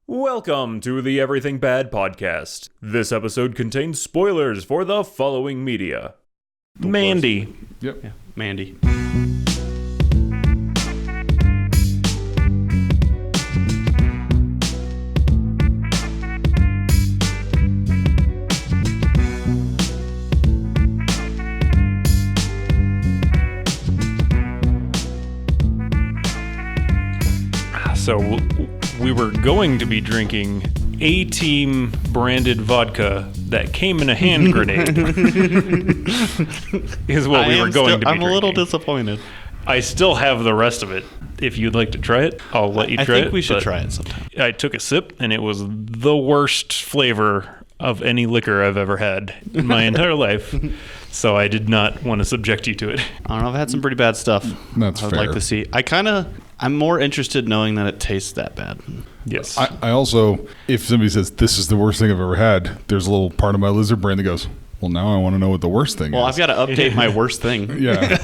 Welcome to the Everything Bad podcast. This episode contains spoilers for the following media. Mandy. Yep. Yeah, Mandy. So we were going to be drinking A-Team branded vodka that came in a hand grenade. Is what we were going to be I'm drinking. a little disappointed. I still have the rest of it. If you'd like to try it, I'll let you try it. I think we should try it sometime. I took a sip, and it was the worst flavor of any liquor I've ever had in my entire life. So I did not want to subject you to it. I don't know. I've had some pretty bad stuff. That's I would fair. like to see. I'm more interested knowing that it tastes that bad. Yes. I also, if somebody says, this is the worst thing I've ever had, there's a little part of my lizard brain that goes, well, now I want to know what the worst thing Well, is. I've got to update my worst thing. Yeah.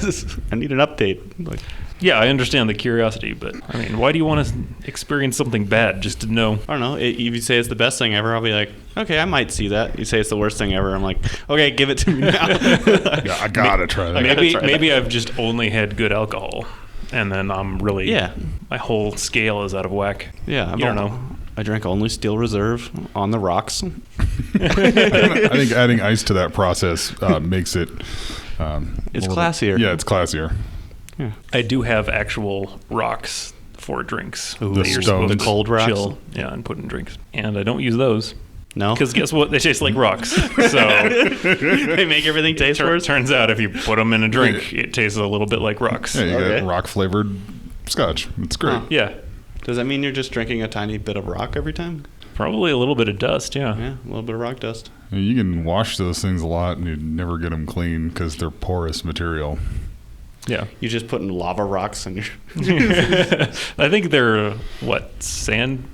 I need an update. Like, Yeah, I understand the curiosity, but I mean, why do you want to experience something bad just to know? I don't know. If you say it's the best thing ever, I'll be like, okay, I might see that. You say it's the worst thing ever, I'm like, okay, give it to me now. Yeah, I gotta try that. Maybe I've just only had good alcohol, and then I'm really my whole scale is out of whack. Yeah, You don't know. I drank only Steel Reserve on the rocks. I think adding ice to that process makes it... It's classier. Yeah, it's classier. I do have actual rocks for drinks. Ooh, that the you're stones. supposed The cold to rocks? chill, and put in drinks. And I don't use those. No? Because guess what? They taste like rocks. So They make everything taste worse? turns out if you put them in a drink, it tastes a little bit like rocks. Yeah, you Okay. got rock-flavored scotch. It's great. Huh. Yeah. Does that mean you're just drinking a tiny bit of rock every time? Probably a little bit of dust, yeah. Yeah, a little bit of rock dust. You can wash those things a lot and you never get them clean because they're porous material. Yeah. You just putting lava rocks in your... I think they're,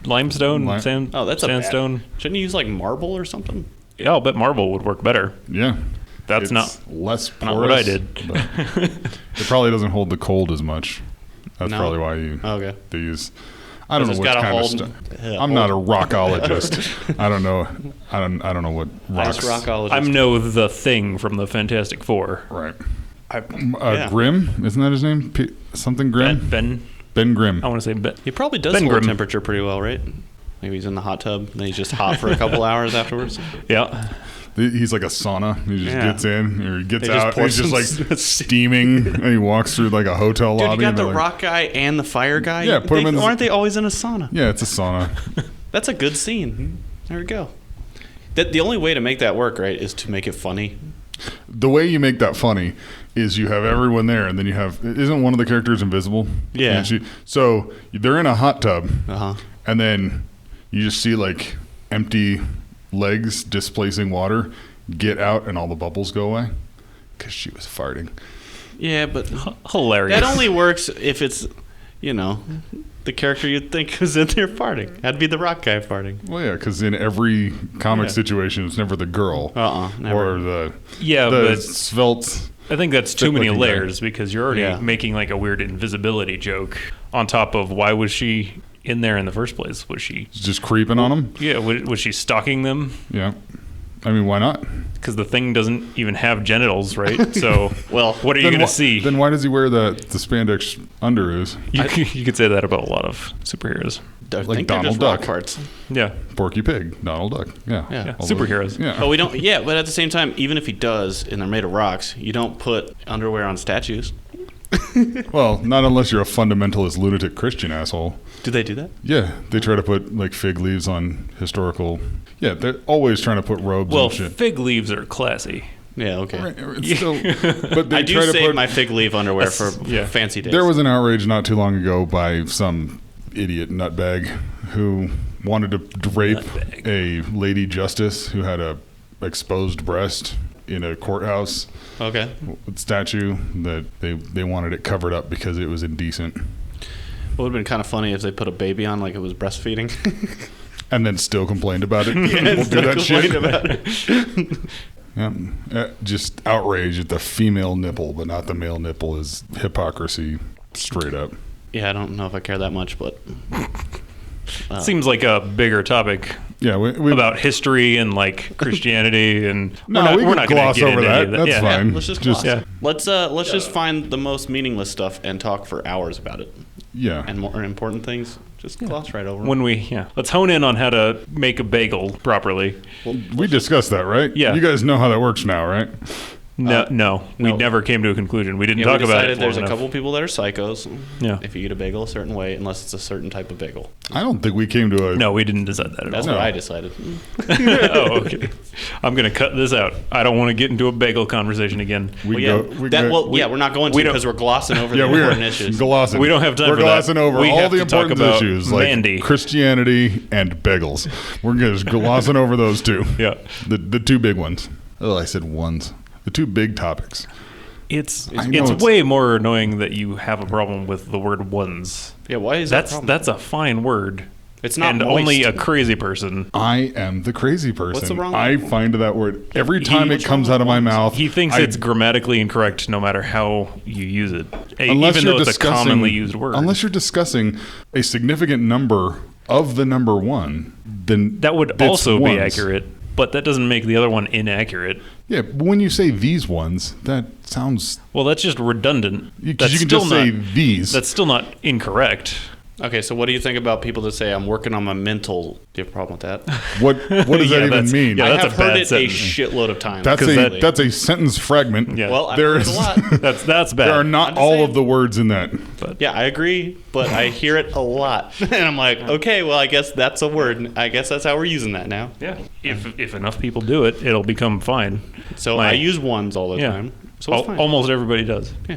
limestone? Lime- Oh, that's sandstone. Shouldn't you use like marble or something? Yeah, I'll bet marble would work better. Yeah. That's It's not less porous. not what I did. but it probably doesn't hold the cold as much. That's No? probably why Okay. they use... I don't know It's which gotta kind of hold- stuff. yeah, I'm not a rockologist. I don't know. I don't know what Ice rocks. rockologist. I'm the Thing from the Fantastic Four. Right. Yeah. Grimm, isn't that his name? Something Grimm. Ben Grimm. I want to say Ben. He probably does Ben hold Grimm. temperature pretty well, right? Maybe he's in the hot tub and he's just hot for a couple hours afterwards. Yeah. He's like a sauna. He just Yeah. gets in or he gets They just out. pour And he's just some like steaming, and he walks through like a hotel Dude, lobby. you got and the they're like, rock guy and the fire guy. Yeah, put 'em in the- Aren't they always in a sauna? Yeah, it's a sauna. That's a good scene. There we go. The only way to make that work, right, is to make it funny. The way you make that funny is you have everyone there, and then you have... Isn't one of the characters invisible? Yeah. And so they're in a hot tub, Uh-huh. and then you just see like empty legs displacing water get out, and all the bubbles go away because she was farting. Yeah, but Hilarious. that only works if it's, the character you'd think is in there farting. That'd be the rock guy farting. Well, yeah, because in every comic Yeah. situation, it's never the girl Never. or the Yeah, the but svelte. I think that's too many looking guy. layers because you're already Yeah. making like a weird invisibility joke on top of why was she in there in the first place? Was she... Just creeping on them. Yeah, was she stalking them? Yeah, I mean, why not? Because the Thing doesn't even have genitals, right? So, Well, what are you going to see? Then why does he wear the spandex underoos? You could say that about a lot of superheroes. I like think they're just Donald rock Duck. parts. Yeah, Porky Pig, Donald Duck. Yeah, Yeah. All those- superheroes. Yeah. But we don't. Yeah, but at the same time, even if he does, and they're made of rocks, you don't put underwear on statues. Well, not unless you're a fundamentalist lunatic Christian asshole. Do they do that? Yeah, they try to put like fig leaves on historical. Yeah, they're always trying to put robes Well, and shit. fig leaves are classy. Yeah. Okay. Right, it's still, but they I do try to save put. my fig leaf underwear for yeah. fancy days. There was an outrage not too long ago by some idiot nutbag who wanted to rape Nutbag. a lady justice who had a exposed breast in a courthouse Okay. statue that they wanted it covered up because it was indecent, It would have been kind of funny if they put a baby on like it was breastfeeding. and then still complained about it. Yeah, We'll do that shit. about it. Yeah. Just outrage at the female nipple, but not the male nipple is hypocrisy straight up. Yeah, I don't know if I care that much, but Seems like a bigger topic. Yeah, we about history and like Christianity, and No, we we're can not gonna gloss get over into any that. of That's Yeah. fine. Let's just Just- gloss. Let's just find the most meaningless stuff and talk for hours about it. yeah. And more important things, just gloss right over. When let's hone in on how to make a bagel properly. We discussed that, right? Yeah. You guys know how that works now, right? No, we no. never came to a conclusion. We didn't Yeah, talk we about decided it. there's long a enough. couple people that are psychos. Yeah. If you eat a bagel a certain way, unless it's a certain type of bagel. I don't think we came to a. No, we didn't decide that at That's all. what I decided. Oh, okay. I'm gonna cut this out. I don't want to get into a bagel conversation again. We Well, go. yeah, We that, go well, yeah, we're not going to we don't- because we're glossing over yeah, the we important are issues. glossing. We don't have time We're for that. glossing over We all have the to talk important about issues like Mandy. Christianity and bagels. We're just glossing over those two. Yeah. The two big ones. Oh, I said ones. The two big topics. It's I know it's- way more annoying that you have a problem with the word ones. Yeah, why is That's a fine word. It's not and moist. only a crazy person. I am the crazy person. What's the wrong I one? find that word every time it what's comes wrong out of with my ones? mouth. He thinks I- it's grammatically incorrect no matter how you use it, unless even you're though it's a discussing- commonly used word. Unless you're discussing a significant number of the number one, then that would it's also be ones. accurate, but that doesn't make the other one inaccurate. Yeah, but when you say these ones, that sounds Well, that's just redundant. because That's you can still just say not- these. That's still not incorrect. Okay, so what do you think about people that say I'm working on my mental? Do you have a problem with that? What does Yeah, that even that's- mean? yeah, I that's have a heard bad it sentence. a shitload of times. That's Really. that's a sentence fragment. Yeah. Well, I've There heard is- it a lot. That's bad. There are I'm not just all saying. of the words in that. Yeah, I agree, but I hear it a lot, and I'm like, okay, well, I guess that's a word. I guess that's how we're using that now. Yeah. If enough people do it, it'll become fine. So My- I use ones all the Yeah. time. So it's fine. Almost everybody does. Yeah,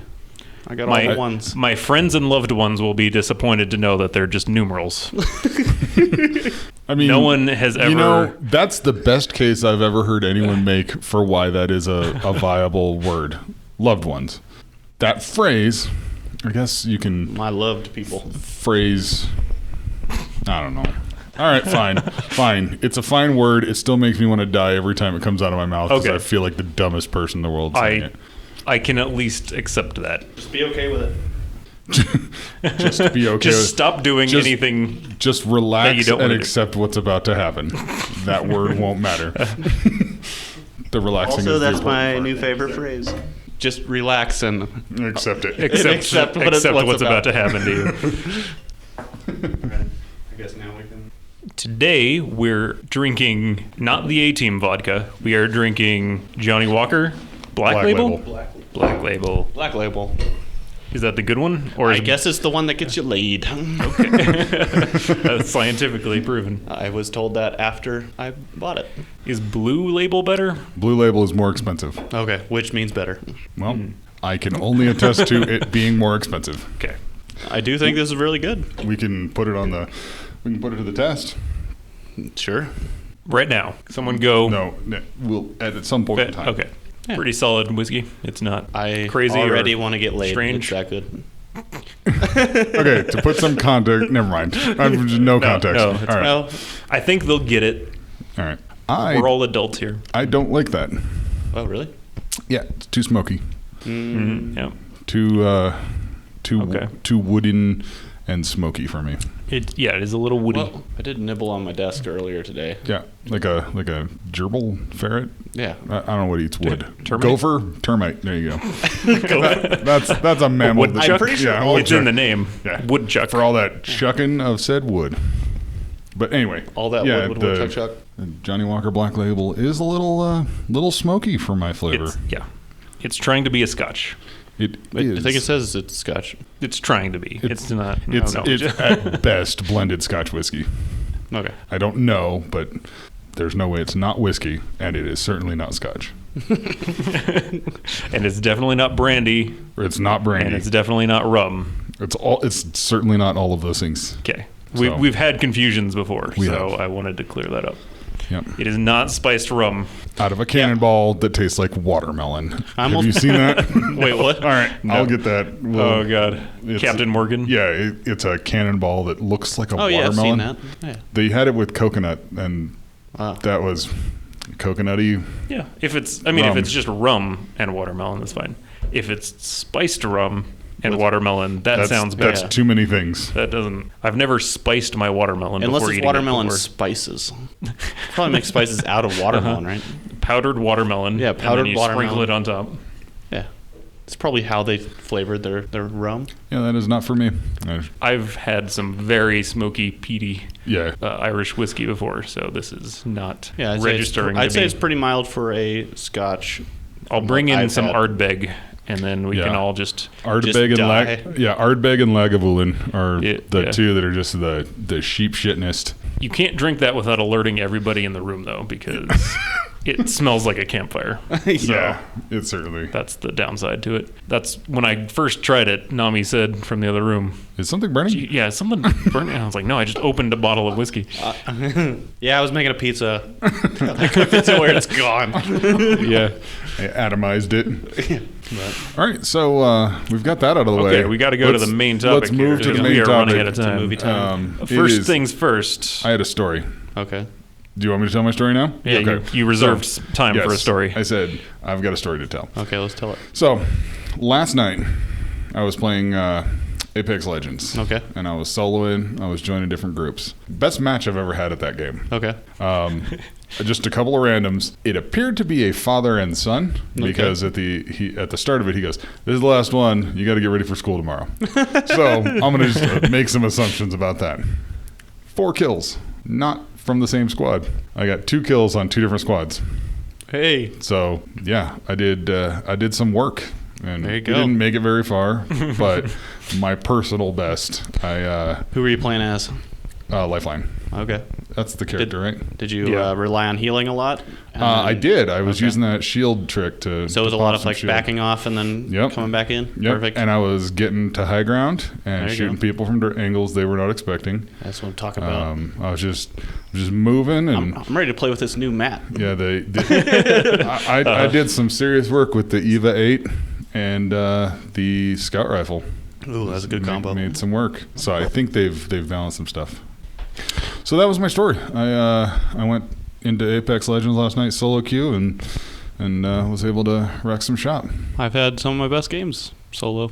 I got all the ones. My friends and loved ones will be disappointed to know that they're just numerals. I mean, No one has ever. You know, that's the best case I've ever heard anyone make for why that is a viable word. Loved ones. That phrase, I guess you can My loved people. phrase. I don't know. All right, fine, fine. It's a fine word. It still makes me want to die every time it comes out of my mouth because Okay. I feel like the dumbest person in the world saying it. I can at least accept that. Just be okay with it. Just be okay. Just with- stop doing just- anything. Just that you relax don't and wanna do. accept what's about to happen. That word won't matter. The relaxing. Also, is the that's important my part. new favorite phrase. Just relax and Accept it. Accept what's about to happen to you. I guess now we can. Today we're drinking not the A-Team vodka. We are drinking Johnny Walker Black Black Label. Label. Black Label. Black Label. Is that the good one? Or I is guess it's the one that gets you laid. that's scientifically proven? I was told that after I bought it. Is Blue Label better? Blue Label is more expensive. Okay, which means better. Well, I can only attest to it being more expensive. Okay. I do think this is really good. We can put it on the. We can put it to the test. Sure. Right now, someone go. No, we'll at some point in time. Okay. Yeah. Pretty solid whiskey. It's not I crazy or already want to get laid. strange. It's that good. Okay, to put some context. Never mind. No context. no, All it's right. No. I think they'll get it. All right. We're all adults here. I don't like that. Oh, really? Yeah, it's too smoky. Yeah. Too Okay. too wooden and smoky for me. It is a little woody. Well, I did nibble on my desk earlier today. Yeah, like a gerbil ferret. Yeah. I don't know what eats wood. Termite? Gopher, termite. There you go. That's a mammal. Woodchuck? I'm pretty sure Yeah, Oh, it's in woodchuck. the name. Yeah. Woodchuck. For all that chucking of said wood. But anyway, All that yeah, wood the woodchuck chuck. Johnny Walker Black Label is a little smoky for my flavor. It's trying to be a Scotch. It I is. think it says it's Scotch. It's trying to be. It's not. It's no. it's at best blended Scotch whiskey. Okay. I don't know, but there's no way it's not whiskey, and it is certainly not Scotch. And it's definitely not brandy. Or it's not brandy. And it's definitely not rum. It's certainly not all of those things. Okay. So- We've had confusions before, We so have. I wanted to clear that up. Yep. It is not spiced rum. Out of a cannonball that tastes like watermelon. I'm Have you seen that? Wait, what? All right, No. I'll get that. Oh God, it's- Captain Morgan. Yeah, it's a cannonball that looks like a Oh, yeah, I've watermelon. seen that. Yeah. They had it with coconut, and Wow. that was coconutty. Yeah. If it's Rum. just rum and watermelon, that's fine. If it's spiced rum, and watermelon. That sounds bad. That's too many things. That doesn't. I've never spiced my watermelon Unless before it's eating watermelon it before. spices. Probably make spices out of watermelon, right? Powdered watermelon. Yeah, powdered and then you watermelon. Sprinkle it on top. Yeah. It's probably how they flavored their rum. Yeah, that is not for me. I've had some very smoky, peaty Yeah. Irish whiskey before, so this is not Yeah, registering. I'd to say me. it's pretty mild for a Scotch. I'll bring in I've some had. Ardbeg, and then we can all just Ardbeg and Ardbeg and Lagavulin are the two that are just the sheep shitnest. You can't drink that without alerting everybody in the room, though, because it smells like a campfire. Yeah, it certainly. That's the downside to it. That's when I first tried it, Nami said from the other room, Is something burning? yeah, something burning. I was like, no, I just opened a bottle of whiskey. Yeah, I was making a pizza. I cooked it to where it's gone. Yeah. I atomized it. All right, so we've got that out of the way. Okay, we got to go to the main topic. Let's move here, to the because main we are topic. running out of time. movie time. First things first. I had a story. Okay. Do you want me to tell my story now? Yeah, Okay. you reserved time for a Yes, story. I said, I've got a story to tell. Okay, let's tell it. So, last night, I was playing Apex Legends. Okay. And I was soloing. I was joining different groups. Best match I've ever had at that game. Okay. Just a couple of randoms. It appeared to be a father and son because at the start of it, he goes, "This is the last one. You got to get ready for school tomorrow." So I'm going to just make some assumptions about that. 4 kills, not from the same squad. I got 2 kills on 2 different squads. Hey. So yeah, I did some work, and There you we go. didn't make it very far, but my personal best, Who were you playing as? Lifeline. Okay. That's the character, right? Did you rely on healing a lot? I did. I was using that shield trick to. So it was to a lot pop of some like shield. backing off and then coming back in? Yep. Perfect. And I was getting to high ground and There you shooting go. people from angles they were not expecting. That's what I'm talking about. I was just moving and I'm ready to play with this new map. yeah, I did some serious work with the EVA 8 and the scout rifle. Ooh, that's a good combo. Made some work. So I think they've balanced some stuff. So that was my story. I went into Apex Legends last night solo queue and was able to wreck some shop. I've had some of my best games solo.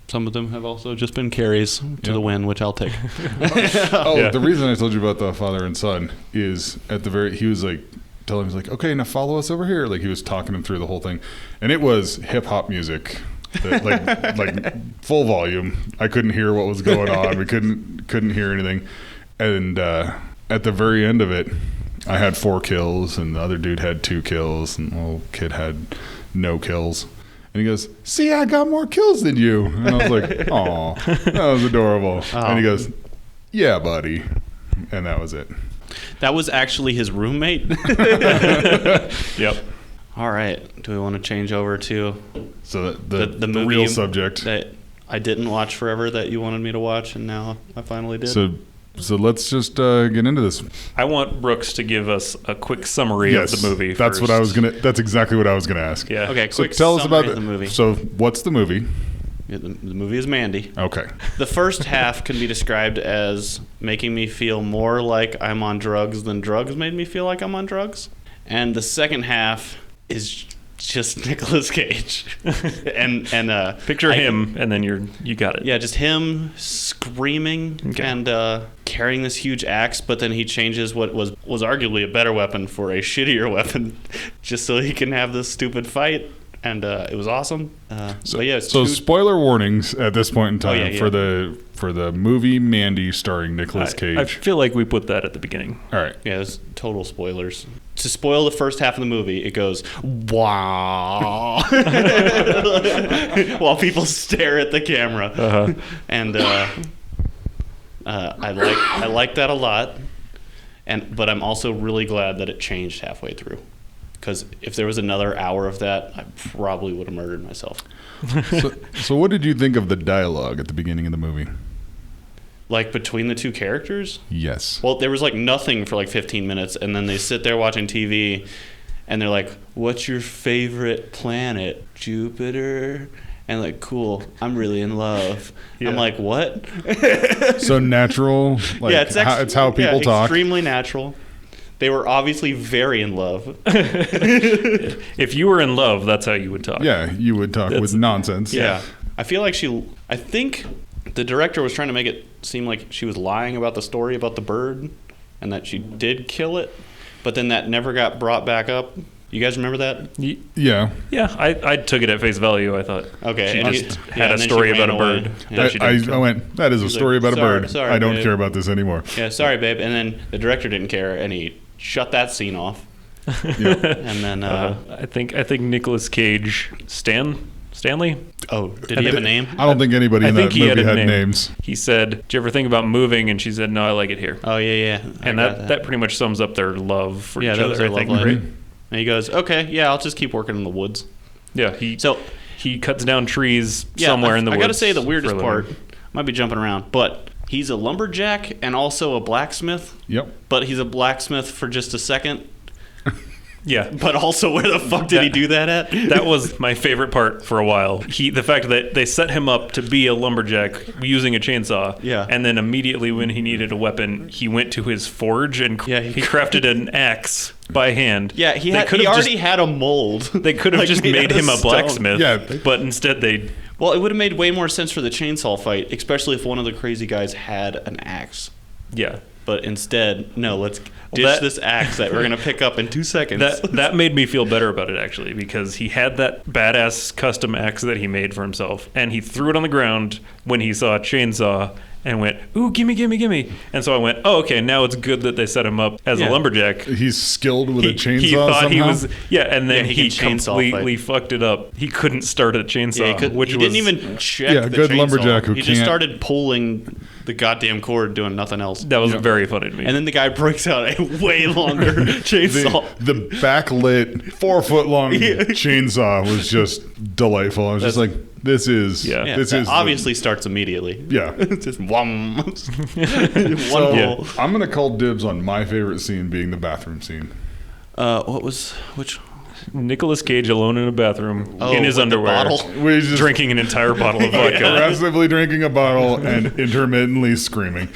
Some of them have also just been carries to the win, which I'll take. The reason I told you about the father and son is he was like telling him, he's like, okay, now follow us over here. Like he was talking him through the whole thing. And it was hip hop music. That, like full volume. I couldn't hear what was going on. We couldn't hear anything. And at the very end of it, I had 4 kills, and the other dude had 2 kills, and the little kid had no kills. And he goes, "See, I got more kills than you." And I was like, "Aw, that was adorable." And he goes, "Yeah, buddy," and that was it. That was actually his roommate? Yep. All right. Do we want to change over to So the movie real subject. that I didn't watch forever that you wanted me to watch, and now I finally did? So let's just get into this. I want Brooks to give us a quick summary of the movie. That's first. what I was gonna. That's exactly what I was gonna ask. Yeah. Okay, So quick tell us summary about of the movie. So what's the movie? Yeah, the movie is Mandy. Okay. The first half can be described as making me feel more like I'm on drugs than drugs made me feel like I'm on drugs. And the second half is just Nicolas Cage. and Picture him, and then you got it. Yeah, just him screaming and carrying this huge axe, but then he changes what was arguably a better weapon for a shittier weapon just so he can have this stupid fight. And it was awesome. So, but yeah, it's so spoiler warnings at this point in time yeah. for the movie Mandy starring Nicolas Cage. I feel like we put that at the beginning. All right. Yeah, there's total spoilers. To spoil the first half of the movie, it goes, wow. While people stare at the camera. Uh-huh. And I like that a lot. But I'm also really glad that it changed halfway through. Because if there was another hour of that, I probably would have murdered myself. So what did you think of the dialogue at the beginning of the movie? Like between the two characters? Yes. Well, there was like nothing for like 15 minutes, and then they sit there watching TV, and they're like, "What's your favorite planet? Jupiter?" And like, "Cool, I'm really in love." Yeah. I'm like, "What?" So natural. Like, yeah, it's how people talk. Extremely natural. They were obviously very in love. If you were in love, that's how you would talk. Yeah, you would talk with nonsense. Yeah. I feel like I think the director was trying to make it seem like she was lying about the story about the bird and that she did kill it, but then that never got brought back up. You guys remember that? Yeah. Yeah, I took it at face value. I thought Okay, she and just he- had yeah, a and then story she about a ran bird. away. that Yeah. she didn't I kill. went, that is a He's story like, about a bird. "Sorry, I don't babe." care about this anymore. Yeah, sorry, babe. And then the director didn't care, and he shut that scene off. Yep. And then, I think Nicolas Cage, Stanley. did he have a name? I don't think anybody I in think that he had movie a had name. names. He said, "Do you ever think about moving?" And she said, "No, I like it here." Oh yeah. And that pretty much sums up their love for each that was other. their I think, love right? life. And he goes, "Okay, yeah, I'll just keep working in the woods." Yeah. He cuts down trees somewhere in the woods. I gotta say the weirdest for a part, living. might be jumping around, but he's a lumberjack and also a blacksmith. Yep. But he's a blacksmith for just a second. Yeah. But also, where the fuck did he do that at? That was my favorite part for a while. The fact that they set him up to be a lumberjack using a chainsaw. Yeah. And then immediately when he needed a weapon, he went to his forge and Yeah, he crafted an axe by hand. Yeah, he They could've already just- had a mold. They could have Like, just made made out of him a stone. blacksmith. Yeah. But instead they. Well, it would have made way more sense for the chainsaw fight, especially if one of the crazy guys had an axe. Yeah. But instead, no, let's ditch that- this axe that we're going to pick up in 2 seconds. That made me feel better about it, actually, because he had that badass custom axe that he made for himself, and he threw it on the ground when he saw a chainsaw and went, "Ooh, gimme, gimme, gimme." And so I went, "Oh, okay, now it's good that they set him up as Yeah. a lumberjack." He's skilled with a chainsaw He thought somehow. he was, and then Yeah, he he can chainsaw completely fucked it up. He couldn't start a chainsaw, Yeah, he, could, which he was, didn't even check Yeah, the good chainsaw. lumberjack who He just can't- started pulling the goddamn cord, doing nothing else. that was Yeah. very funny to me. And then the guy breaks out a way longer chainsaw. the backlit 4-foot long chainsaw was just delightful. I was just like, this is Yeah. this that is obviously starts immediately. yeah. Just wham. One So roll. I'm gonna call dibs on my favorite scene being the bathroom scene. Which? Nicolas Cage alone in a bathroom Oh, in his with the underwear, bottle? We just drinking an entire bottle of vodka. aggressively drinking a bottle and intermittently screaming.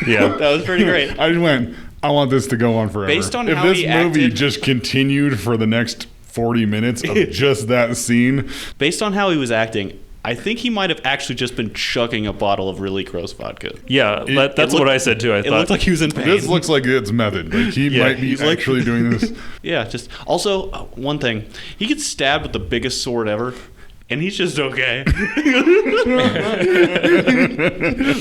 Yeah. That was pretty great. I just went, I want this to go on forever. Based on if how this he movie acted- just continued for the next 40 minutes of just that scene, Based on how he was acting, I think he might have actually just been chugging a bottle of really gross vodka. Yeah, that's it what looked- I said too. I It thought looked like he was in pain. this looks like it's method. Like he Yeah, might be he's like- actually doing this. Yeah, just also one thing. He gets stabbed with the biggest sword ever, and he's just okay.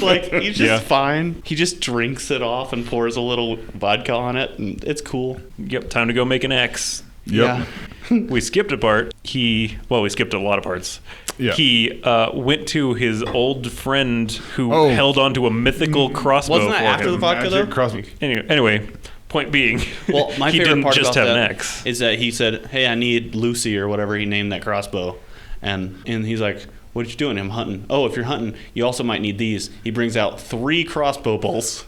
Like he's just fine. He just drinks it off and pours a little vodka on it, and it's cool. Yep, time to go make an X. Yep. We skipped a part. We skipped a lot of parts. Yeah. He went to his old friend who Oh. held onto a mythical crossbow Wasn't that for after him. the vodka though? Magic crossbow. Anyway, point being, Well, my he favorite didn't part just about have that an X. is that he said, "Hey, I need Lucy or whatever he named that crossbow," and he's like, "What are you doing? I'm hunting." "Oh, if you're hunting, you also might need these." He brings out 3 crossbow bolts.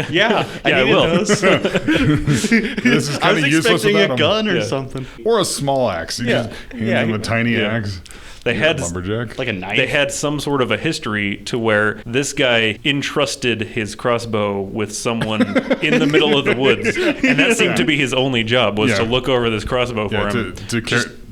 Yeah, I needed will. those. This is I was kind of useless expecting without a him. gun or Yeah. something, Or a small axe. You Yeah. just hand Yeah, him a tiny yeah. axe. They had lumberjack. like a knife. They had some sort of a history to where this guy entrusted his crossbow with someone in the middle of the woods, and that seemed to be his only job was Yeah. to look over this crossbow for Yeah, him.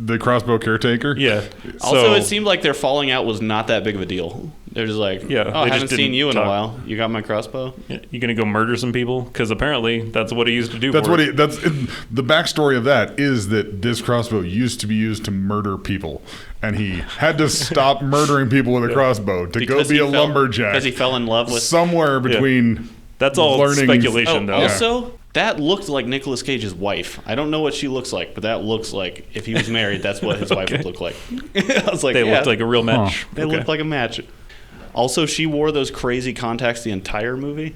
the crossbow caretaker. Yeah. Also, So- it seemed like their falling out was not that big of a deal. They're just like, Yeah, "Oh, I they haven't just seen didn't you in a talk. while. You got my crossbow?" You gonna go murder some people? Because apparently that's what he used to do. That's for what it. the backstory of that is that this crossbow used to be used to murder people, and he had to stop murdering people with a crossbow to go be a lumberjack. Because he fell in love with. somewhere between. That's all learning- speculation, though. Also, that looked like Nicolas Cage's wife. I don't know what she looks like, but that looks like if he was married, that's what his wife would look like. I was like, They yeah, looked like a real match. they Okay. looked like a match. Also, she wore those crazy contacts the entire movie.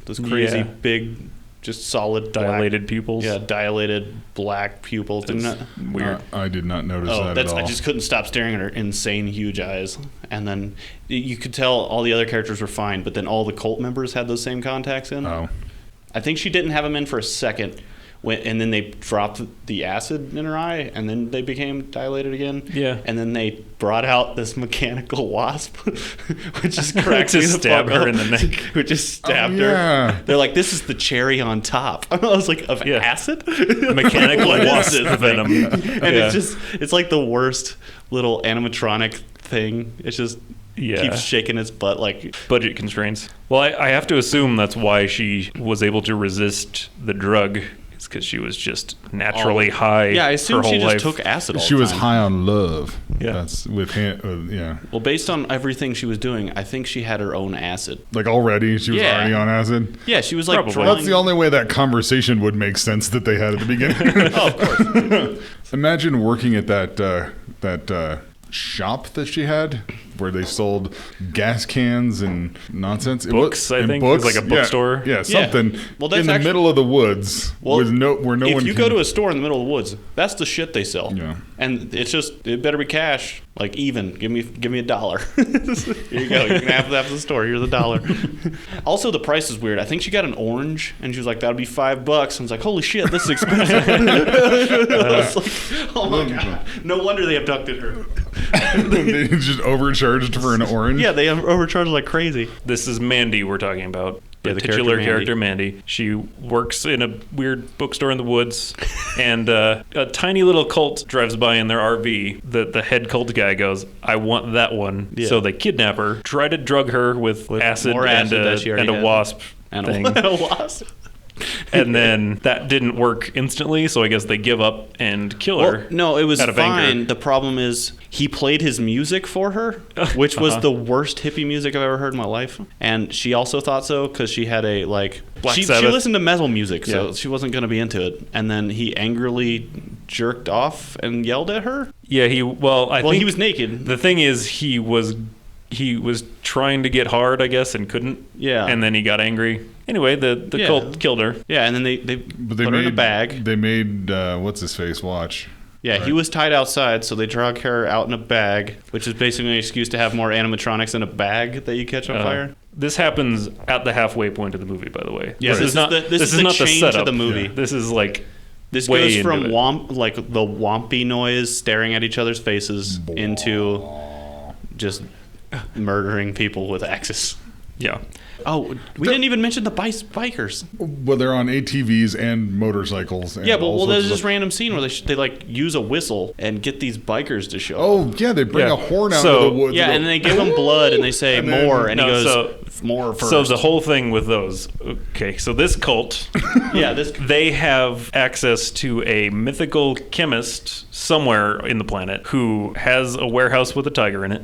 Those crazy Yeah. big, just solid black- dilated pupils. Yeah, dilated black pupils. Didn't It's that? weird. I did not notice Oh, that that's at all. I just couldn't stop staring at her insane huge eyes. And then you could tell all the other characters were fine, but then all the cult members had those same contacts in. Oh. I think she didn't have them in for a second, and then they dropped the acid in her eye, and then they became dilated again. Yeah. And then they brought out this mechanical wasp, which just cracked To me the stab fuck her up. in the neck. Which just stabbed yeah. her. They're like, "This is the cherry on top." I was like, "Of Yeah. acid?" Mechanical What is wasp this thing? venom. And Yeah. it's like the worst little animatronic thing. It's just Yeah. keeps shaking its butt like. Budget constraints. Well, I have to assume that's why she was able to resist the drug. It's because she was just naturally high. Yeah, I her assume whole she just life. took acid all She the was time. high on love. Yeah. That's yeah. Well, based on everything she was doing, I think she had her own acid. Like already, she was Yeah. already on acid. Yeah, she was like Probably. drawing. That's the only way that conversation would make sense that they had at the beginning. Oh, of course. Imagine working at that shop that she had, where they sold gas cans and nonsense. Books, I think. It was like a bookstore. Yeah, something Well, that's in the actually- middle of the woods where no one. If you can, go to a store in the middle of the woods, that's the shit they sell. Yeah. And it better be cash, like even. Give me $1. Here you go. You can have the store. Here's $1. Also, the price is weird. I think she got an orange, and she was like, "That'll be $5." I was like, "Holy shit, this is expensive." I was like, "Oh my god!" No wonder they abducted her. they just overcharged for an orange. Yeah, they overcharged like crazy. This is Mandy we're talking about. Yeah, The the titular character character Mandy. She works in a weird bookstore in the woods, and a tiny little cult drives by in their RV. The head cult guy goes, "I want that one." Yeah. So they kidnap her, try to drug her with acid, more and acid that she already a had. wasp And thing. a wasp. And then that didn't work instantly, so I guess they give up and kill her. Well, no, it was out of fine. anger. The problem is he played his music for her, which was the worst hippie music I've ever heard in my life. And she also thought so because she had a Black she Sabbath. listened to metal music, so Yeah. she wasn't going to be into it. And then he angrily jerked off and yelled at her. Yeah, I think He was naked. The thing is, he was trying to get hard, I guess, and couldn't. Yeah. And then he got angry. Anyway, the Yeah. cult killed her. Yeah, and then they But they put her made in a bag. They made what's his face watch. Yeah, he Right. was tied outside, so they drug her out in a bag, which is basically an excuse to have more animatronics in a bag that you catch on fire. This happens at the halfway point of the movie, by the way. Yeah, this is the not change setup. of the movie. Yeah. This is like This way goes into from it. the wompy noise staring at each other's faces into just murdering people with axes. Yeah. Oh, we didn't even mention the bikers. Well, they're on ATVs and motorcycles. And Yeah, but all there's sorts this of- random scene where they like use a whistle and get these bikers to show up. Oh yeah, they bring Yeah. a horn out So- of the woods. Yeah, and then they give him blood and they say And then- more, and No, he goes so- more first. So the whole thing with those. Okay, so this cult, yeah, this they have access to a mythical chemist somewhere in the planet who has a warehouse with a tiger in it,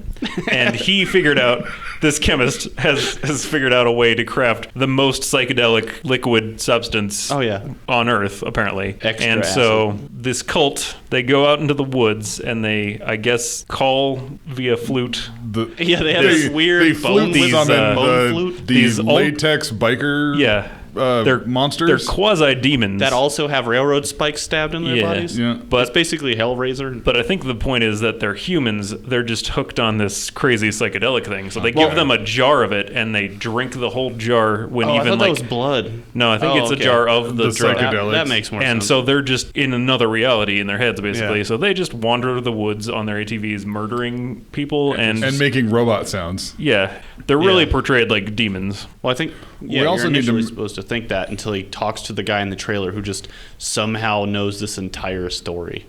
and he figured out this chemist has figured out a way to craft the most psychedelic liquid substance Oh, yeah. on Earth, apparently. Extra and so this cult, they go out into the woods and they, I guess, call via flute. Yeah, they have this weird they bone flute these, on bone flute. these These old- latex biker Yeah. They're monsters. They're quasi demons that also have railroad spikes stabbed in their Yeah. bodies. Yeah. But But- it's basically Hellraiser. But I think the point is that they're humans. They're just hooked on this crazy psychedelic thing. So they give them a jar of it, and they drink the whole jar. When I even thought like that was blood. no, I think Oh, it's a okay. jar of the The drug. psychedelics. That makes more And sense. so they're just in another reality in their heads, basically. Yeah. So they just wander to the woods on their ATVs, murdering people, and making robot sounds. yeah, they're really Yeah. portrayed like demons. Well, I think We also you're need to initially m- supposed to think that until he talks to the guy in the trailer who just somehow knows this entire story,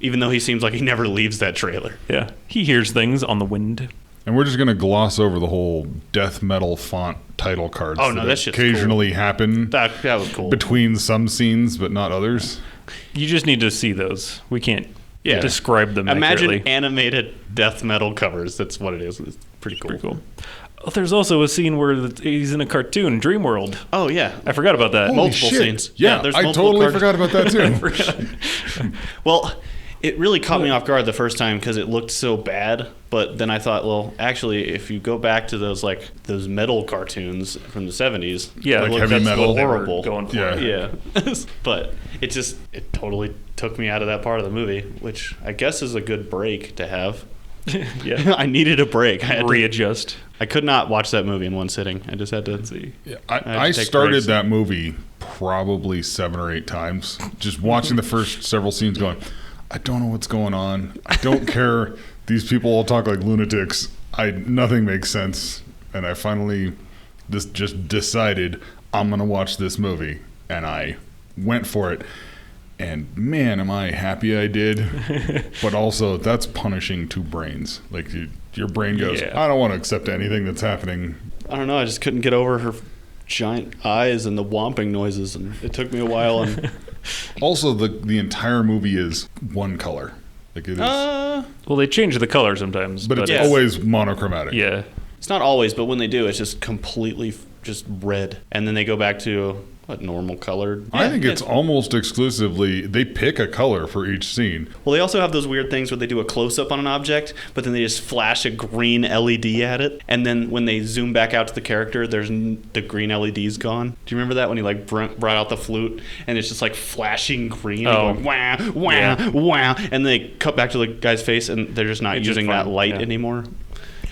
even though he seems like he never leaves that trailer. Yeah, he hears things on the wind. And we're just gonna gloss over the whole death metal font title cards. Oh, no, that shit's occasionally happen That was cool. between some scenes, but not others. You just need to see those. We can't Yeah. describe them Imagine accurately. animated death metal covers. That's what it is. It's pretty cool. Pretty cool. Oh, there's also a scene where he's in a cartoon, Dream World. Oh yeah. I forgot about that. Holy Multiple shit. scenes. Yeah, Yeah, there's I multiple totally cards. forgot about that too. Well, it really caught me off guard the first time because it looked so bad. But then I thought, well, actually, if you go back to those metal cartoons from the 70s, Yeah, Like look, heavy that's metal. what they were Horrible. going for. Yeah. yeah. But it totally took me out of that part of the movie, which I guess is a good break to have. Yeah. I needed a break. Readjust. I could not watch that movie in one sitting. I just had to See. Yeah, had to I take started breaks. that movie probably 7 or 8 times, just watching the first several scenes going, I don't know what's going on. I don't care. These people all talk like lunatics. Nothing makes sense. And I finally just decided I'm going to watch this movie. And I went for it. And man, am I happy I did. But also, that's punishing two brains. Like, your brain goes, I don't want to accept anything that's happening. I don't know. I just couldn't get over her giant eyes and the whomping noises, and it took me a while. And also, the entire movie is one color. Like, it is. Well, they change the color sometimes. But it's always monochromatic. Yeah. It's not always, but when they do, it's just completely just red. And then they go back to... what, normal colored? I think it's almost exclusively, they pick a color for each scene. Well, they also have those weird things where they do a close-up on an object, but then they just flash a green LED at it, and then when they zoom back out to the character, the green LED's gone. Do you remember that when he like brought out the flute, and it's just like flashing green, and going, wah, wah, wah, and they cut back to the guy's face, and they're just not using that light anymore.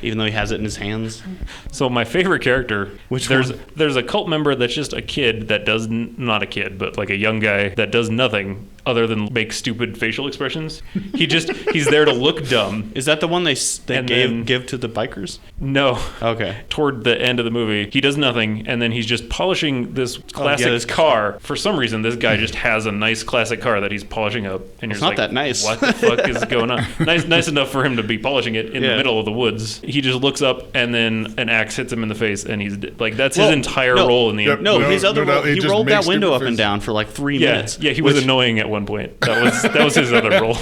Even though he has it in his hands. So my favorite character, there's a cult member that's just a kid that does not a kid, but like a young guy that does nothing other than make stupid facial expressions. He's there to look dumb. Is that the one they give to the bikers? No. Okay. Toward the end of the movie, he does nothing, and then he's just polishing this classic car. For some reason, this guy just has a nice classic car that he's polishing up, and you're not like, that nice. What the fuck is going on? Nice enough for him to be polishing it in the middle of the woods. He just looks up, and then an axe hits him in the face, and he's like, that's his entire role in the end. His other role, he rolled that window up and down for like 3 minutes. Yeah, he was annoying at one point. That was his other role.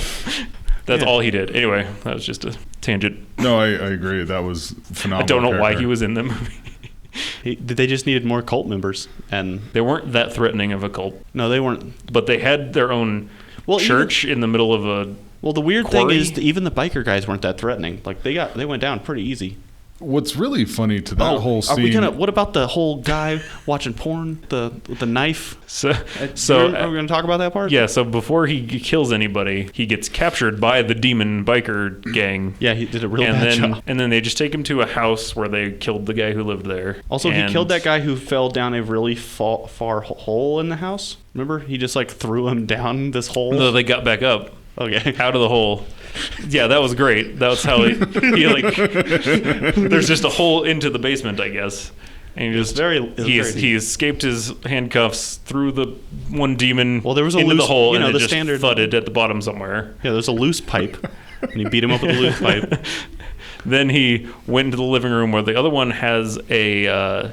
That's all he did. Anyway, that was just a tangent. No, I agree. That was phenomenal. I don't know why he was in the movie. They just needed more cult members, and they weren't that threatening of a cult. No, they weren't. But they had their own church in the middle of a. Well, the weird thing is, even the biker guys weren't that threatening. Like they went down pretty easy. What's really funny to that whole scene... What about the whole guy watching porn, with the knife? So are we going to talk about that part? Yeah, so before he kills anybody, he gets captured by the demon biker gang. Yeah, he did a real bad job. And then they just take him to a house where they killed the guy who lived there. Also, he killed that guy who fell down a really far hole in the house. Remember? He just like threw him down this hole. No, they got back up. Okay. Out of the hole. Yeah, that was great. That was how he like. There's just a hole into the basement, I guess, and he escaped his handcuffs through the one demon. Well, there was into the hole, and the just standard thudded at the bottom somewhere. Yeah, there's a loose pipe, and he beat him up with a loose pipe. Then he went into the living room where the other one has a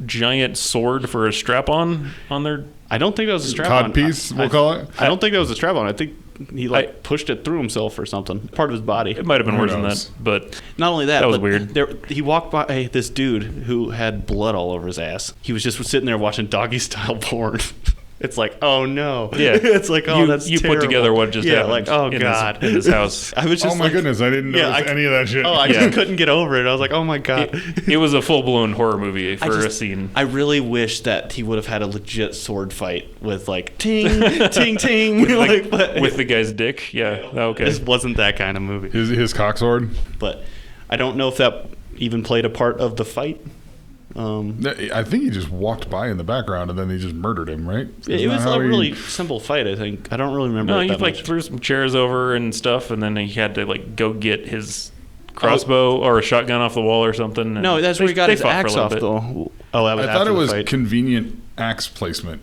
giant sword for a strap-on on their. I don't think that was a strap-on. Codpiece, we'll call it. I don't think that was a strap-on. I think he pushed it through himself or something. Part of his body. It might have been worse than that, but not only that, that was weird. He walked by this dude who had blood all over his ass. He was just sitting there watching doggy-style porn. It's like, oh no. Yeah. It's like, oh, that's you terrible. put together what just happened. Like, oh god, in his house. I was just oh my goodness, I didn't notice any of that shit. Oh, I just couldn't get over it. I was like, oh my god. It was a full-blown horror movie for a scene. I really wish that he would have had a legit sword fight with like ting, ting, ting, with the guy's dick. Yeah, okay. This wasn't that kind of movie. His cock sword. But I don't know if that even played a part of the fight. I think he just walked by in the background and then they just murdered him, right? It was a really simple fight, I think. I don't really remember. No, he threw some chairs over and stuff, and then he had to go get his crossbow or a shotgun off the wall or something. No, that's where he got his axe off, though. Oh, that was I thought it was fight. Convenient axe placement.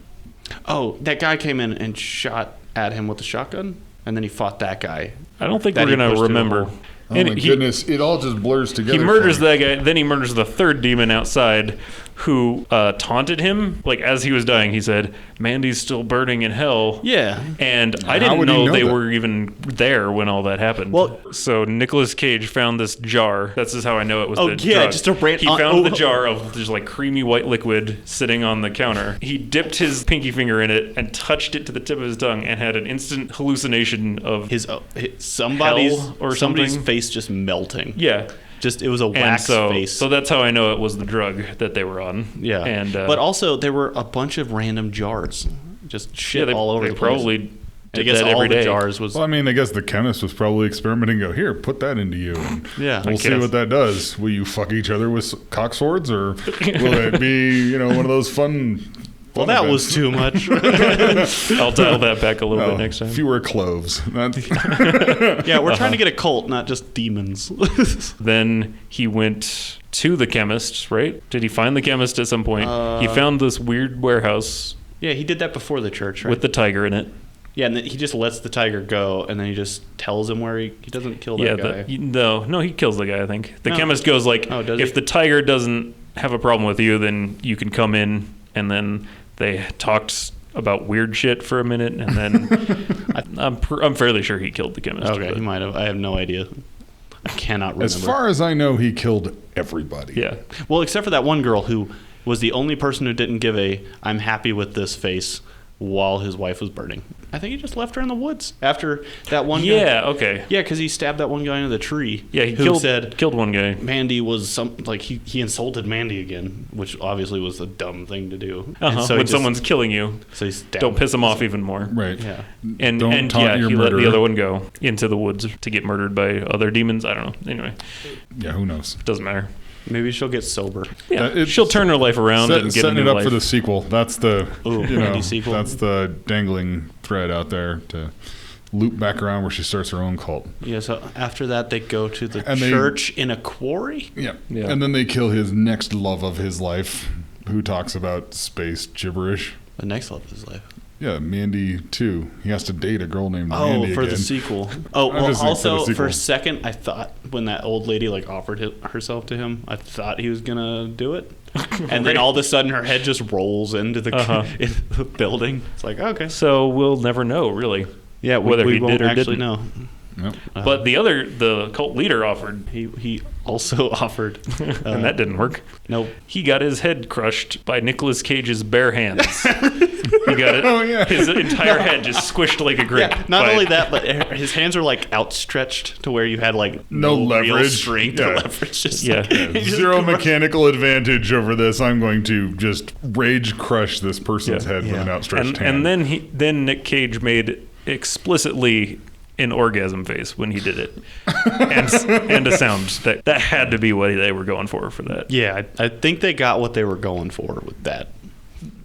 Oh, that guy came in and shot at him with the shotgun, and then he fought that guy. I don't think we're going to remember. Oh my goodness, it all just blurs together. He murders that guy, then he murders the third demon outside who taunted him. Like, as he was dying, he said, Mandy's still burning in hell. Yeah. And I didn't know they were even there when all that happened. Well, so Nicolas Cage found this jar. That's just how I know it was the drug. Just a He found the jar of just like creamy white liquid sitting on the counter. He dipped his pinky finger in it and touched it to the tip of his tongue and had an instant hallucination of somebody's face just melting. Yeah. It was a wax face. So that's how I know it was the drug that they were on. Yeah. And but also there were a bunch of random jars. Just shit all over the place. Probably I guess all the jars was... Well, I mean, I guess the chemist was probably experimenting. Go, here, put that into you. And we'll see what that does. Will you fuck each other with cock swords? Or will it be, one of those fun... Well, that was too much. I'll dial that back a little bit next time. Fewer cloves. Yeah, we're trying to get a cult, not just demons. Then he went to the chemist, right? Did he find the chemist at some point? He found this weird warehouse. Yeah, he did that before the church, right? With the tiger in it. Yeah, and then he just lets the tiger go, and then he just tells him where he doesn't kill that guy. No, he kills the guy, I think. The chemist goes like, if the tiger doesn't have a problem with you, then you can come in, and then they talked about weird shit for a minute, and then I'm fairly sure he killed the chemist. Okay, he might have. I have no idea. I cannot remember. As far as I know, he killed everybody. Yeah. Well, except for that one girl who was the only person who didn't give a "I'm happy with this" face while his wife was burning. I think he just left her in the woods after that one guy. Yeah, okay. Yeah, because he stabbed that one guy into the tree. Yeah, he killed one guy. Mandy was he insulted Mandy again, which obviously was a dumb thing to do. So when someone's killing you, so don't piss him off even more. Right. Yeah. And he let the other one go into the woods to get murdered by other demons. I don't know. Anyway. Yeah, who knows? Doesn't matter. Maybe she'll get sober. Yeah, she'll turn her life around and get a new setting it up life. for the sequel. That's the sequel. That's the dangling thread out there to loop back around where she starts her own cult. Yeah. So after that, they go to the church in a quarry. Yeah. And then they kill his next love of his life, who talks about space gibberish. The next love of his life. Yeah, Mandy 2. He has to date a girl named Mandy for again. the sequel. For a second, I thought when that old lady offered herself to him, I thought he was gonna do it, and then all of a sudden her head just rolls into the building. It's like, okay, so we'll never know really. Yeah, whether we he won't did or actually didn't know. Yep. But the cult leader offered. He also offered, and that didn't work. Nope. He got his head crushed by Nicolas Cage's bare hands. He got it. Oh, yeah. His entire head just squished like a grape. Yeah, not only that, but his hands are outstretched to where you had no leverage, real strength or leverage. Just zero mechanical advantage over this. I'm going to just rage crush this person's head with an outstretched hand. And then Nick Cage made explicitly an orgasm face when he did it, and a sound that had to be what they were going for that. Yeah, I think they got what they were going for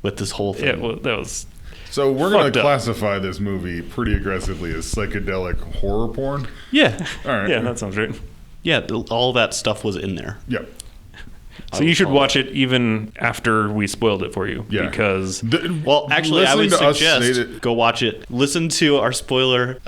with this whole thing. Yeah, well, that was. So we're going to classify this movie pretty aggressively as psychedelic horror porn. Yeah. All right. Yeah, that sounds right. Yeah, all that stuff was in there. Yep. So you should watch it even after we spoiled it for you. Yeah. Because... actually, I would suggest go watch it. Listen to our spoiler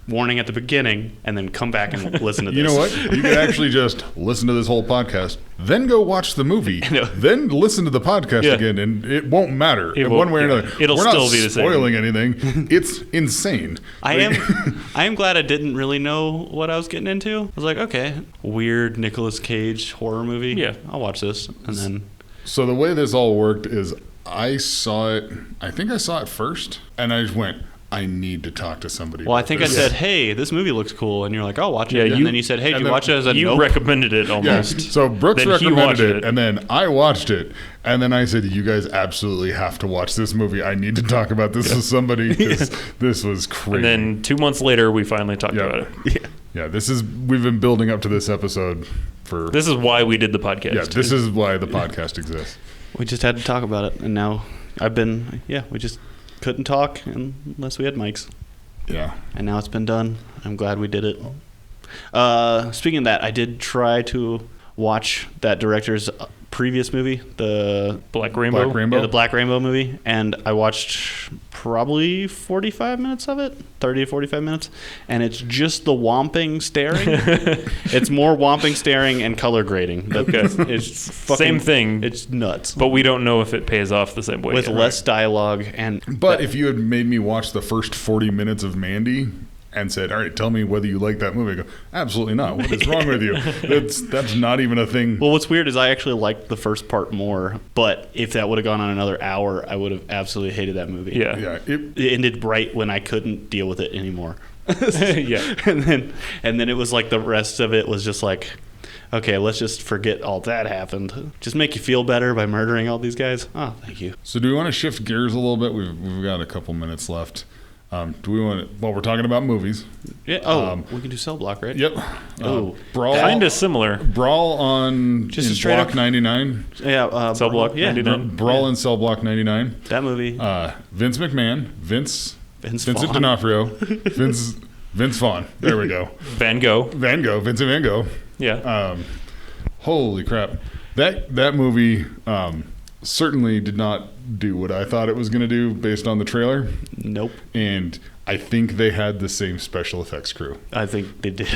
warning at the beginning, and then come back and listen to this. You know what? You can actually just listen to this whole podcast, then go watch the movie, then listen to the podcast again, and it won't matter one way or another. It'll still be the same. We're not spoiling anything. It's insane. I am glad I didn't really know what I was getting into. I was like, okay, weird Nicolas Cage horror movie. Yeah. I'll watch this. And then... So the way this all worked is I think I saw it first, and I just went, I need to talk to somebody. Well, I think I said, hey, this movie looks cool. And you're like, I'll watch it. And then you said, hey, did you watch it? As a You recommended it almost. Yeah. So Brooks recommended it, and then I watched it. And then I said, you guys absolutely have to watch this movie. I need to talk about this with somebody. This was crazy. And then 2 months later, we finally talked about it. Yeah, we've been building up to this episode for... This is why we did the podcast. Yeah, this is why the podcast exists. We just had to talk about it. And now we just... couldn't talk unless we had mics. Yeah. And now it's been done. I'm glad we did it. Speaking of that, I did try to watch that director's previous movie, the Black Rainbow. Yeah, the Black Rainbow movie, and I watched probably 45 minutes of it, 30 to 45 minutes, and it's just the whomping staring. It's more whomping staring and color grading. Okay. It's fucking, same thing. It's nuts. But we don't know if it pays off the same way. With less dialogue. But if you had made me watch the first 40 minutes of Mandy and said, all right, tell me whether you like that movie, I go, absolutely not. What is wrong with you? That's not even a thing. Well, what's weird is I actually liked the first part more, but if that would have gone on another hour, I would have absolutely hated that movie. Yeah. It ended right when I couldn't deal with it anymore. Yeah. And then it was like the rest of it was just like, okay, let's just forget all that happened. Just make you feel better by murdering all these guys. Oh, thank you. So do we want to shift gears a little bit? We've got a couple minutes left. Do we want to, we're talking about movies. Yeah. We can do Cell Block, right? Yep. Brawl. Kind of similar. Brawl on just in straight Block up 99. Yeah. Cell Block 99. Brawl in Cell Block 99. That movie. Vince McMahon. Vincent Vaughn. D'Onofrio. Vince Vaughn. There we go. Van Gogh. Vincent Van Gogh. Yeah. Holy crap. That movie certainly did not do what I thought it was going to do based on the trailer. Nope. And I think they had the same special effects crew. I think they did.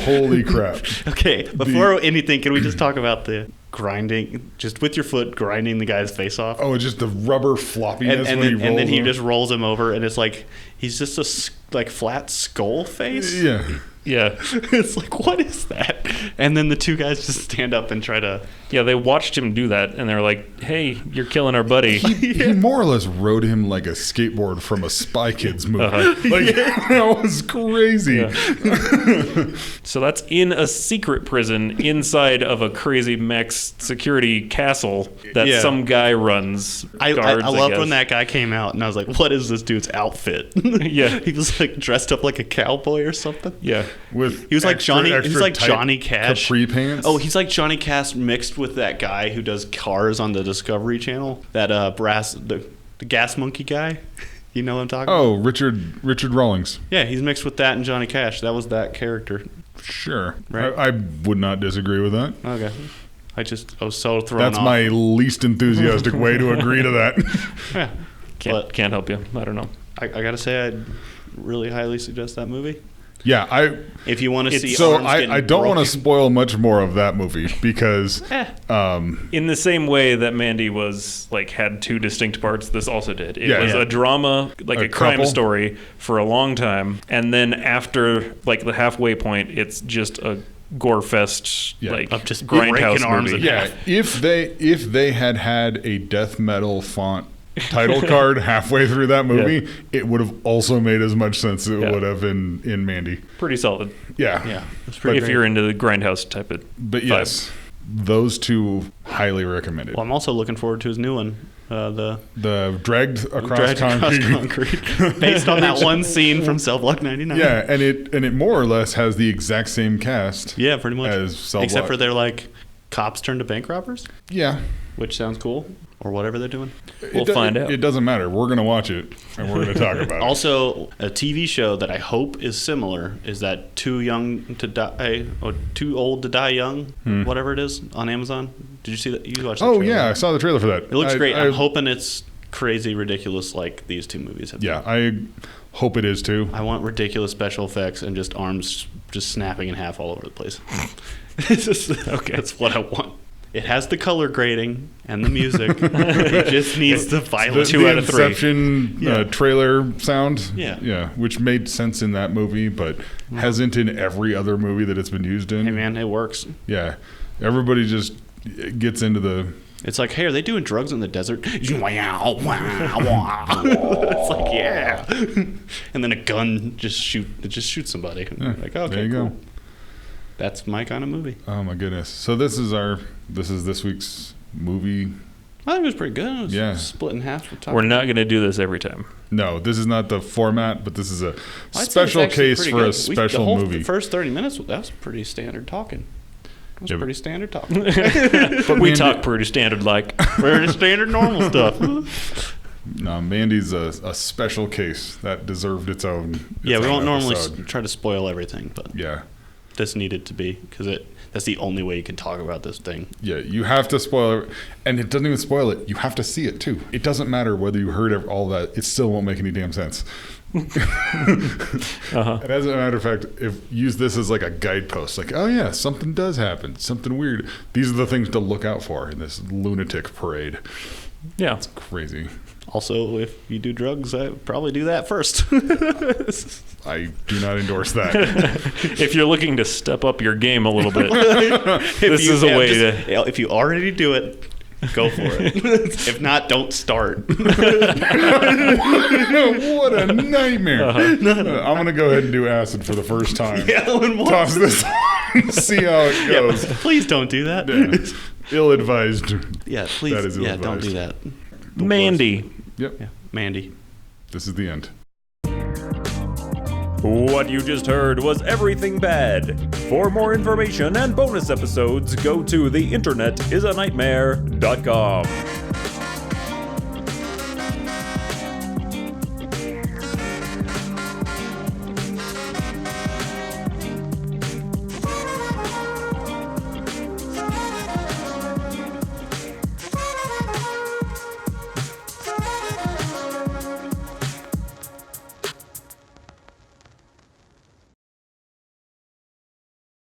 Holy crap. Okay, before anything, can we just talk about the grinding, just with your foot grinding the guy's face off? Oh, just the rubber floppiness and when he rolls then he over. just rolls him over, and it's like he's just a flat skull face. Yeah. Yeah. It's like, what is that? And then the two guys just stand up and try to... Yeah, they watched him do that, and they're like, hey, you're killing our buddy. He more or less rode him like a skateboard from a Spy Kids movie. Like, that was crazy. Yeah. So that's in a secret prison inside of a crazy max security castle that some guy runs. I Guards, loved guess. when that guy came out, and I was like, what is this dude's outfit? Yeah. He was like dressed up like a cowboy or something. Yeah. With He was like extra tight Johnny Cash. capri pants. Oh, he's like Johnny Cash mixed with that guy who does cars on the Discovery Channel. That the gas monkey guy. You know what I'm talking about? Oh, Richard Rawlings. Yeah, he's mixed with that and Johnny Cash. That was that character. Sure. Right. I would not disagree with that. Okay. I was so thrown That's off. my least enthusiastic way to agree to that. Yeah. Can't help you. I don't know. I gotta say, I'd really highly suggest that movie. Yeah, If you want to see so arms getting I don't want to broken. spoil much more of that movie because In the same way that Mandy was like had two distinct parts, this also did. It Yeah, was yeah. a drama, like a crime couple. story for a long time, and then after like the halfway point, it's just a gore fest, like Of just grindhouse breaking arms movie. and- yeah, if they had a death metal font title card halfway through that movie, it would have also made as much sense as it would have in Mandy. Pretty solid. Yeah. Yeah, it's pretty If great. you're into the grindhouse type of But vibe. yes, those two highly recommended. Well, I'm also looking forward to his new one. The The dragged across Dragged concrete. Across Concrete, based on that one scene from Cell Block 99. Yeah, and it more or less has the exact same cast. Yeah, pretty much. As Cell Except Block. for they're like cops turned to bank robbers, Yeah. which sounds cool, or whatever they're doing. We'll find out. It doesn't matter. We're going to watch it, and we're going to talk about it. Also, a TV show that I hope is similar is that Too Young to Die, or Too Old to Die Young, whatever it is, on Amazon. Did you see that? You watched that Oh, trailer? yeah. I saw the trailer for that. It looks great. I'm hoping it's crazy, ridiculous like these two movies have been. Yeah, I hope it is, too. I want ridiculous special effects and just arms just snapping in half all over the place. It's just, that's what I want. It has the color grading and the music. It just needs the violence. Two out of three. Inception trailer sound. Yeah. Yeah, which made sense in that movie, but hasn't in every other movie that it's been used in. Hey, man, it works. Yeah. Everybody just gets into the... It's like, hey, are they doing drugs in the desert? It's like, yeah. And then a gun just shoots somebody. Like, okay, there you cool. go. That's my kind of movie. Oh, my goodness. So this is this week's movie. I think it was pretty good. It was Yeah. split in half. We're not going to do this every time. No, this is not the format, but this is a I'd say it's special actually case pretty for good. a special movie. The first 30 minutes, that was pretty standard talking. It was Yeah, pretty standard talking. But we talk pretty standard like. Pretty standard normal stuff. No, Mandy's a special case that deserved its own. Yeah, we own won't normally episode. try to spoil everything, but Yeah, this needed to be because that's the only way you can talk about this thing. yeah. You have to spoil it, and it doesn't even spoil it. You have to see it too. It doesn't matter whether you heard all that. It still won't make any damn sense. And as a matter of fact, use this as like a guidepost. Like, oh yeah, something does happen. Something weird. These are the things to look out for in this lunatic parade. Yeah. Crazy. Also, if you do drugs, I would probably do that first. I do not endorse that. If you're looking to step up your game a little bit, this is a way to. If you already do it, go for it. If not, don't start. What a nightmare. I'm going to go ahead and do acid for the first time. Toss this on, see how it goes. Please don't do that. Yeah. Ill-advised. Yeah, please. That is Yeah, don't ill-advised. do that. Mandy. Yep. Yeah, Mandy. This is the end. What you just heard was Everything Bad. For more information and bonus episodes, go to theinternetisAnightmare.com.